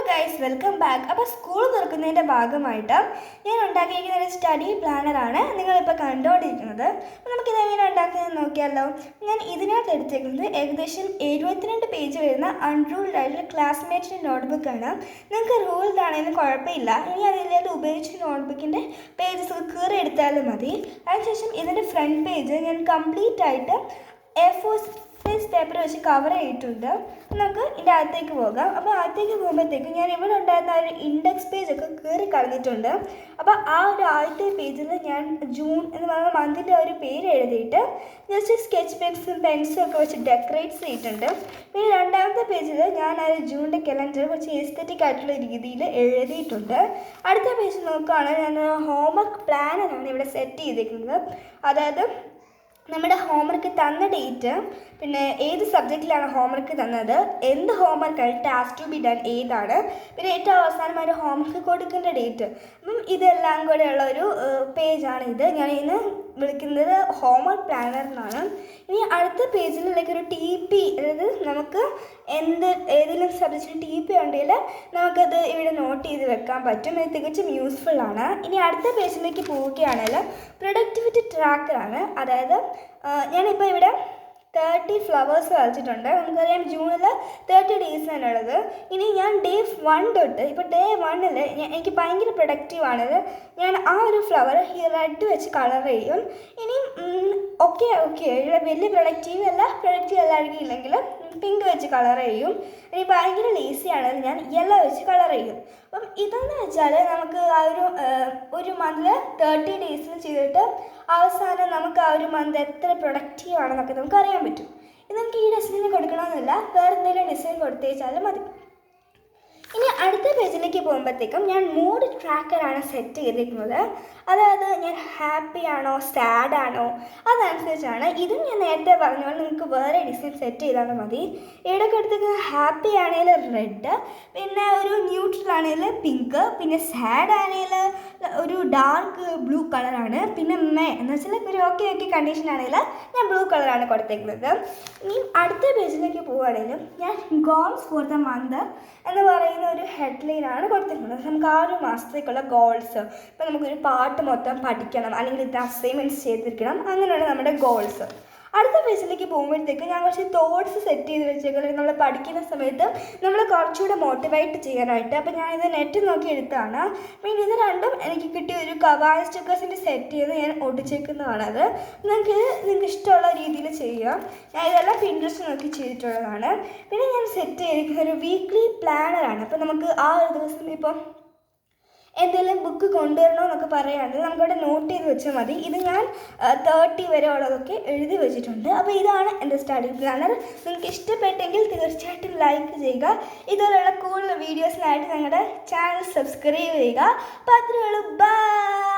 Guys, welcome back. അപ്പോൾ school തുറക്കുന്നതിൻ്റെ ഭാഗമായിട്ട് ഞാൻ ഉണ്ടാക്കിയിരിക്കുന്ന ഒരു സ്റ്റഡി പ്ലാനറാണ് നിങ്ങളിപ്പോൾ കണ്ടുകൊണ്ടിരിക്കുന്നത്. അപ്പോൾ നമുക്കിതെങ്ങനെ ഉണ്ടാക്കുന്നത് നോക്കിയാലോ. ഞാൻ ഇതിനകത്ത് എടുത്തേക്കുന്നത് ഏകദേശം 72 പേജ് വരുന്ന അൺറൂൾഡ് ആയിട്ടുള്ള ക്ലാസ്മേറ്റിൻ്റെ നോട്ട്ബുക്കാണ്. നിങ്ങൾക്ക് റൂൾഡ് ആണെങ്കിലും കുഴപ്പമില്ല. ഇനി അതിലേക്ക് ഉപയോഗിച്ച നോട്ട്ബുക്കിൻ്റെ പേജസ് കീറി എടുത്താലും മതി. അതിനുശേഷം ഇതിൻ്റെ ഫ്രണ്ട് പേജ് ഞാൻ കംപ്ലീറ്റ് ആയിട്ട് A4 സൈസ് പേപ്പർ വെച്ച് കവർ ചെയ്തിട്ടുണ്ട്. നമുക്ക് ഇതിൻ്റെ അകത്തേക്ക് പോകാം. അപ്പോൾ അകത്തേക്ക് പോകുമ്പോഴത്തേക്കും ഞാൻ ഇവിടെ ഉണ്ടായിരുന്ന ഒരു ഇൻഡെക്സ് പേജൊക്കെ കയറി കളഞ്ഞിട്ടുണ്ട്. അപ്പോൾ ആ ഒരു ആദ്യത്തെ പേജിൽ ഞാൻ ജൂൺ എന്ന് പറയുന്ന മന്തിൻ്റെ ഒരു പേര് എഴുതിയിട്ട് ജസ്റ്റ് സ്കെച്ച് പെൻസും പെൻസും ഒക്കെ വെച്ച് ഡെക്കറേറ്റ് ചെയ്തിട്ടുണ്ട്. പിന്നെ രണ്ടാമത്തെ പേജിൽ ഞാൻ ആ ഒരു ജൂണിൻ്റെ കലണ്ടർ കുറച്ച് എസ്തെറ്റിക് ആയിട്ടുള്ള രീതിയിൽ എഴുതിയിട്ടുണ്ട്. അടുത്ത പേജ് നോക്കുകയാണെങ്കിൽ ഞാൻ ഹോംവർക്ക് പ്ലാനറാണ് ഇവിടെ സെറ്റ് ചെയ്തിരിക്കുന്നത്. അതായത് നമ്മുടെ ഹോംവർക്ക് തന്ന ഡേറ്റ്, പിന്നെ ഏത് സബ്ജക്റ്റിലാണ് ഹോംവർക്ക് തന്നത്, എന്ത് ഹോംവർക്കാണ് ടാസ്ക് ടു ബി ഡൺ ഏതാണ്, പിന്നെ ഏറ്റവും അവസാനമായിട്ട് ഹോംവർക്ക് കൊടുക്കേണ്ട ഡേറ്റ്. അപ്പം ഇതെല്ലാം കൂടെയുള്ള ഒരു പേജാണ് ഇത്. ഞാൻ ഇന്ന് വിളിക്കുന്നത് ഹോംവർക്ക് പ്ലാനർ എന്നാണ്. ഇനി അടുത്ത പേജിലേക്ക് ഒരു TP, അതായത് നമുക്ക് ഏതെങ്കിലും സബ്ജക്റ്റിന് TP ഉണ്ടെങ്കിൽ നമുക്കത് ഇവിടെ നോട്ട് ചെയ്ത് വെക്കാൻ പറ്റും. ഇത് തികച്ചും യൂസ്ഫുള്ളാണ്. ഇനി അടുത്ത പേജിലേക്ക് പോവുകയാണെങ്കിൽ പ്രൊഡക്ടിവിറ്റി ട്രാക്കറാണ്. അതായത് ഞാനിപ്പോൾ ഇവിടെ 30 ഫ്ലവേഴ്സ് വരച്ചിട്ടുണ്ട്. നമുക്കറിയാം ജൂണിൽ 30 ഡേയ്സ് ആണുള്ളത്. ഇനി ഞാൻ ഡേ 1 തൊട്ട് ഇപ്പോൾ ഡേ 1ൽ എനിക്ക് ഭയങ്കര പ്രൊഡക്റ്റീവാണിത്. ഞാൻ ആ ഒരു ഫ്ലവർ ഈ റെഡ് വെച്ച് കളർ ചെയ്യും. ഇനി ഓക്കെ വലിയ പ്രൊഡക്റ്റീവ് എല്ലാവർക്കും ഇല്ലെങ്കിൽ പിങ്ക് വെച്ച് കളർ ചെയ്യും. ഇനി ഭയങ്കര ലേസിയാണ് ഞാൻ യെല്ലോ വെച്ച് കളർ ചെയ്യും. അപ്പം ഇതെന്ന് വെച്ചാൽ നമുക്ക് ആ ഒരു മന്തിൽ 30 ഡേയ്സിൽ ചെയ്തിട്ട് അവസാനം നമുക്ക് ആ ഒരു മന്ത് എത്ര പ്രൊഡക്റ്റീവ് ആണെന്നൊക്കെ നമുക്ക് അറിയാൻ പറ്റും. ഇത് നമുക്ക് ഈ ഡിസൈനിന് കൊടുക്കണമെന്നില്ല, വേറെ എന്തെങ്കിലും ഡിസൈൻ കൊടുത്തേച്ചാലും മതി. ഇനി അടുത്ത പേജിലേക്ക് പോകുമ്പോഴത്തേക്കും ഞാൻ മൂഡ് ട്രാക്കറാണ് സെറ്റ് ചെയ്തിരിക്കുന്നത്. അതായത് ഞാൻ ഹാപ്പി ആണോ സാഡ് ആണോ അതനുസരിച്ചാണ്. ഇതും ഞാൻ നേരത്തെ പറഞ്ഞ പോലെ നിങ്ങൾക്ക് വേറെ ഡിസൈൻ സെറ്റ് ചെയ്താൽ മതി. ഇവിടെയൊക്കെ എടുത്തേക്ക് ഹാപ്പി ആണെങ്കിൽ റെഡ്, പിന്നെ ഒരു ന്യൂട്രൽ ആണെങ്കിൽ പിങ്ക്, പിന്നെ സാഡ് ആണെങ്കിൽ ഒരു ഡാർക്ക് ബ്ലൂ കളറാണ്, പിന്നെ എന്ന് വെച്ചാൽ ഒരു ഓക്കെ കണ്ടീഷൻ ആണെങ്കിൽ ഞാൻ ബ്ലൂ കളറാണ് കൊടുത്തേക്കുന്നത്. ഇനി അടുത്ത പേജിലേക്ക് പോവുകയാണെങ്കിലും ഞാൻ ഗോൾസ് ഫോർ ദ മന്ത് എന്ന് പറയുന്ന ഒരു ഹെഡ്ലൈനാണ് കൊടുത്തിരിക്കുന്നത്. നമുക്ക് ആ ഒരു മാസത്തേക്കുള്ള ഗോൾസ്, ഇപ്പോൾ നമുക്കൊരു പാട്ട് മൊത്തം പഠിക്കണം, അല്ലെങ്കിൽ ഇത് അസൈൻമെൻറ്റ്സ് ചെയ്തിരിക്കണം, അങ്ങനെയാണ് നമ്മുടെ ഗോൾസ്. അടുത്ത പേജിലേക്ക് പോകുമ്പോഴത്തേക്ക് ഞാൻ കുറച്ച് തോട്ട്സ് സെറ്റ് ചെയ്ത് വെച്ചേക്കുന്നത് നമ്മൾ പഠിക്കുന്ന സമയത്ത് നമ്മൾ കുറച്ചുകൂടെ മോട്ടിവേറ്റ് ചെയ്യാനായിട്ട്. അപ്പോൾ ഞാനിത് നെറ്റ് നോക്കി എടുത്താണ്. പിന്നെ ഇത് രണ്ടും എനിക്ക് കിട്ടിയ ഒരു കവായ സ്റ്റിക്കേഴ്സിൻ്റെ സെറ്റ് ചെയ്ത് ഞാൻ ഒട്ടിച്ചേക്കുന്നതാണത്. നിങ്ങൾക്ക് ഇഷ്ടമുള്ള രീതിയിൽ ചെയ്യുക. ഞാൻ ഇതെല്ലാം പിൻട്രസ്റ്റ് നോക്കി ചെയ്തിട്ടുള്ളതാണ്. പിന്നെ ഞാൻ സെറ്റ് ചെയ്തിരിക്കുന്ന ഒരു വീക്ക്ലി പ്ലാനറാണ്. അപ്പോൾ നമുക്ക് ആ ഒരു ദിവസം ഇപ്പം എന്തെങ്കിലും ബുക്ക് കൊണ്ടുവരണോ എന്നൊക്കെ പറയുകയാണെങ്കിൽ നമുക്കവിടെ നോട്ട് ചെയ്ത് വെച്ചാൽ മതി. ഇത് ഞാൻ 30 വരെ ഉള്ളതൊക്കെ എഴുതി വെച്ചിട്ടുണ്ട്. അപ്പോൾ ഇതാണ് എൻ്റെ സ്റ്റഡി പ്ലാനർ. നിങ്ങൾക്ക് ഇഷ്ടപ്പെട്ടെങ്കിൽ തീർച്ചയായിട്ടും ലൈക്ക് ചെയ്യുക. ഇതുപോലുള്ള കൂടുതൽ വീഡിയോസിനായിട്ട് ഞങ്ങളുടെ ചാനൽ സബ്സ്ക്രൈബ് ചെയ്യുക. അപ്പോൾ അത്രയേ ഉള്ളൂ. ബൈ.